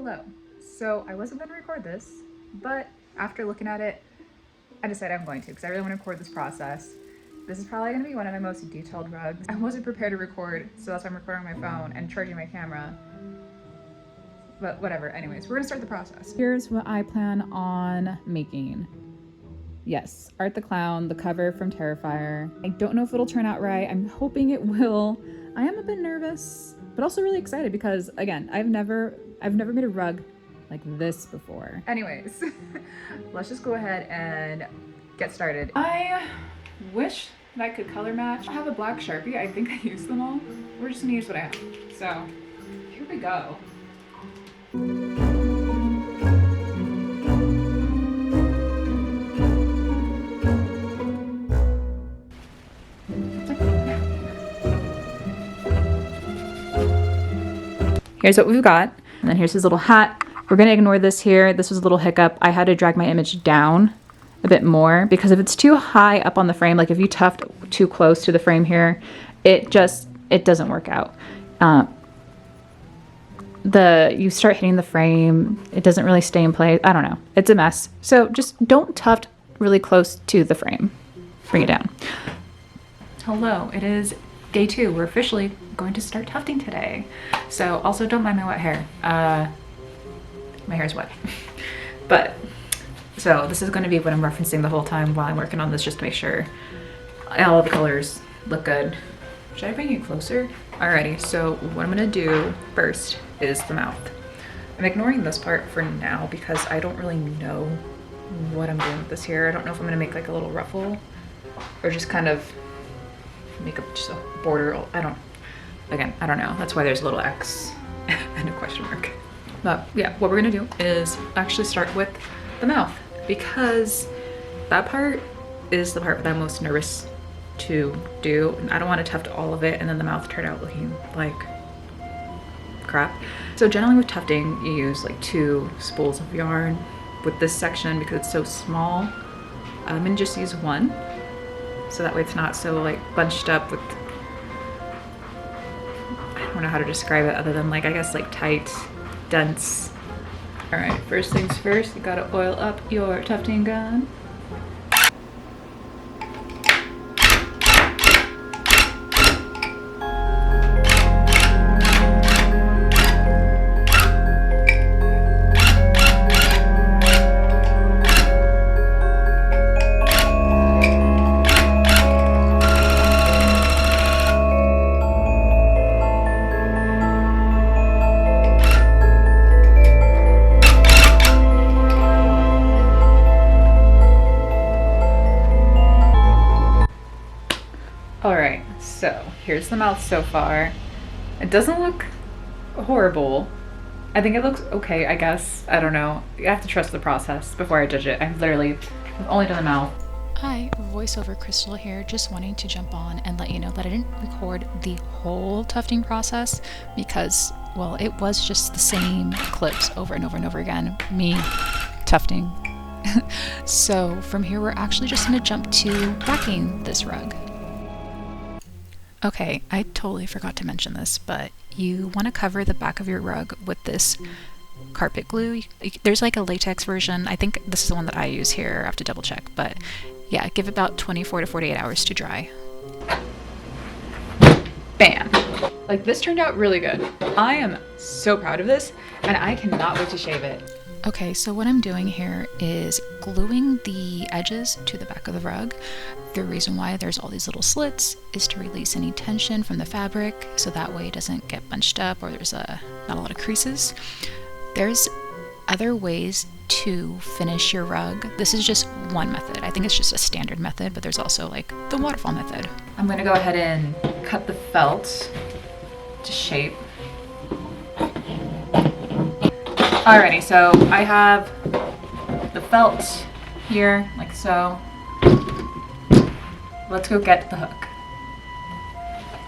Hello. So I wasn't going to record this, but after looking at it, I decided I'm going to because I really want to record this process. This is probably going to be one of my most detailed rugs. I wasn't prepared to record, so that's why I'm recording my phone and charging my camera. But whatever, anyways, we're going to start the process. Here's what I plan on making. Yes, Art the Clown, the cover from Terrifier. I don't know if it'll turn out right. I'm hoping it will. I am a bit nervous, but also really excited because, again, I've never made a rug like this before. Anyways, let's just go ahead and get started. I wish that I could color match. I have a black Sharpie. I think I used them all. We're just gonna use what I have. So here we go. Here's what we've got. And then here's his little hat. We're gonna ignore this here. This was a little hiccup. I had to drag my image down a bit more because if it's too high up on the frame, like if you tuft too close to the frame here, it doesn't work out. You start hitting the frame, it doesn't really stay in place. I don't know, it's a mess. So just don't tuft really close to the frame. Bring it down. Hello, it is day 2. We're officially going to start tufting today. So also don't mind my wet hair. My hair's wet. But so this is going to be what I'm referencing the whole time while I'm working on this, just to make sure all the colors look good. Should I bring you closer? Alrighty, so what I'm gonna do first is the mouth. I'm ignoring this part for now because I don't really know what I'm doing with this here. I don't know if I'm gonna make like a little ruffle or just kind of make up just a border. I don't know. That's why there's a little X and a question mark. But yeah, what we're gonna do is actually start with the mouth because that part is the part that I'm most nervous to do. I don't want to tuft all of it and then the mouth turn out looking like crap. So generally with tufting, you use like 2 spools of yarn. With this section, because it's so small, I'm gonna just use 1. So that way it's not so like bunched up with, I don't know how to describe it other than like, I guess like tight, dense. All right, first things first, you gotta oil up your tufting gun. Alright, so here's the mouth so far. It doesn't look horrible. I think it looks okay, I guess. I don't know. You have to trust the process before I judge it. I've only done the mouth. Hi, voiceover Crystal here, just wanting to jump on and let you know that I didn't record the whole tufting process because, well, it was just the same clips over and over and over again, me tufting. So from here we're actually just going to jump to backing this rug. Okay, I totally forgot to mention this, but you want to cover the back of your rug with this carpet glue. There's like a latex version. I think this is the one that I use here. I have to double check, but yeah, give it about 24 to 48 hours to dry. Bam! Like this turned out really good. I am so proud of this and I cannot wait to shave it. Okay, so what I'm doing here is gluing the edges to the back of the rug. The reason why there's all these little slits is to release any tension from the fabric so that way it doesn't get bunched up or there's not a lot of creases. There's other ways to finish your rug. This is just one method. I think it's just a standard method, but there's also like the waterfall method. I'm gonna go ahead and cut the felt to shape. Alrighty, so I have the felt here, like so. Let's go get the hook.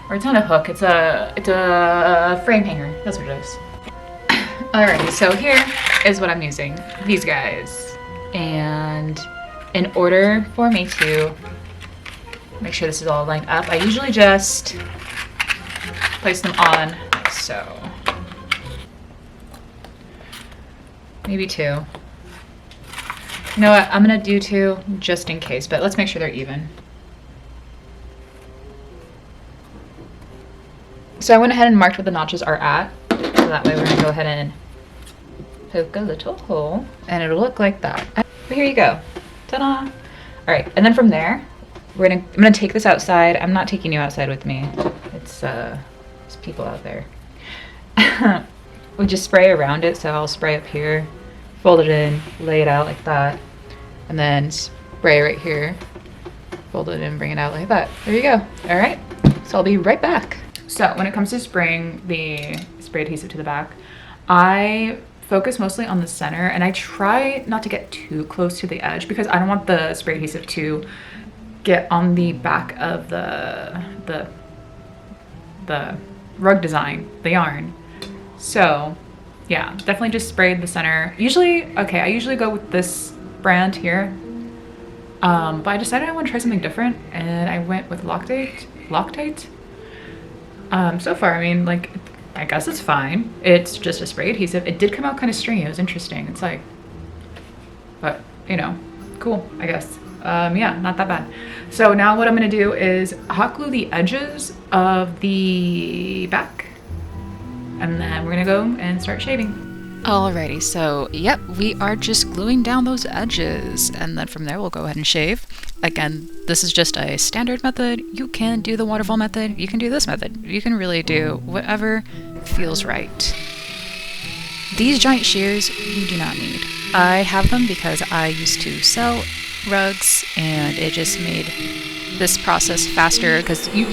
Or it's not a hook, it's a frame hanger. That's what it is. Alrighty, so here is what I'm using. These guys. And in order for me to make sure this is all lined up, I usually just place them on like so. maybe 2. You know what? I'm gonna do 2 just in case, but let's make sure they're even. So I went ahead and marked what the notches are at. So that way we're gonna go ahead and poke a little hole and it'll look like that. But here you go. Ta-da! All right, and then from there, I'm gonna take this outside. I'm not taking you outside with me. There's people out there. We just spray around it, so I'll spray up here, fold it in, lay it out like that, and then spray right here, fold it in, bring it out like that. There you go. All right, so I'll be right back. So when it comes to spraying the spray adhesive to the back, I focus mostly on the center, and I try not to get too close to the edge because I don't want the spray adhesive to get on the back of the rug design, the yarn. So yeah, definitely just sprayed the center. I usually go with this brand here, but I decided I want to try something different, and I went with Loctite. So far, I mean, like, I guess it's fine. It's just a spray adhesive. It did come out kind of stringy. It was interesting. It's like, but you know, cool, I guess. Yeah, not that bad. So now what I'm gonna do is hot glue the edges of the back, and then we're gonna go and start shaving. Alrighty, so yep, we are just gluing down those edges, and then from there we'll go ahead and shave. Again, this is just a standard method. You can do the waterfall method, you can do this method. You can really do whatever feels right. These giant shears you do not need. I have them because I used to sell rugs, and it just made this process faster because you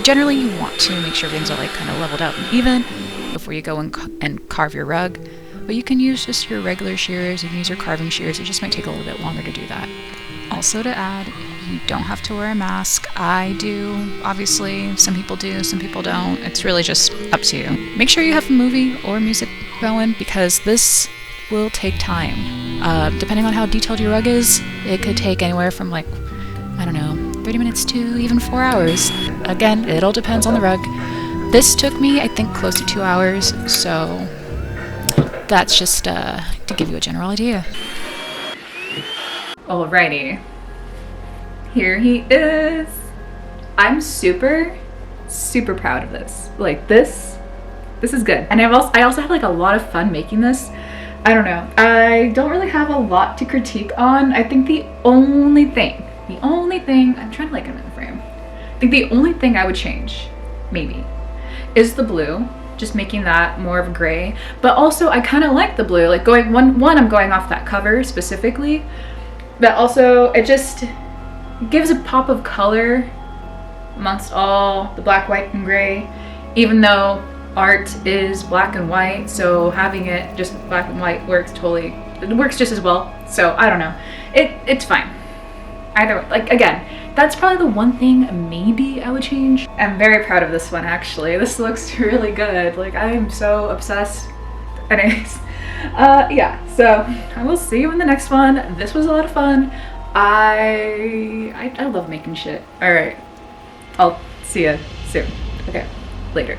want to make sure things are like kind of leveled out and even before you go and carve your rug. But you can use just your regular shears, you can use your carving shears. It just might take a little bit longer to do that. Also to add, you don't have to wear a mask. I do, obviously. Some people do, some people don't. It's really just up to you. Make sure you have a movie or music going because this will take time. Depending on how detailed your rug is, it could take anywhere from like, I don't know, 30 minutes to even 4 hours. Again, it all depends on the rug. This took me, I think, close to 2 hours, so that's just to give you a general idea. Alrighty, here he is. I'm super proud of this. Like this is good. And I also had like a lot of fun making this. I don't know, I don't really have a lot to critique on. I think the only thing, I'm trying to like him in the frame. I think the only thing I would change, maybe, is the blue. Just making that more of a gray, but also I kind of like the blue, like going one I'm going off that cover specifically, but also it just gives a pop of color amongst all the black, white, and gray, even though art is black and white, so having it just black and white works just as well. So I don't know, it's fine either way. Like, again, that's probably the one thing maybe I would change. I'm very proud of this one, actually. This looks really good. Like, I am so obsessed. Anyways, yeah, so I will see you in the next one. This was a lot of fun. I love making shit. All right, I'll see you soon. Okay, later.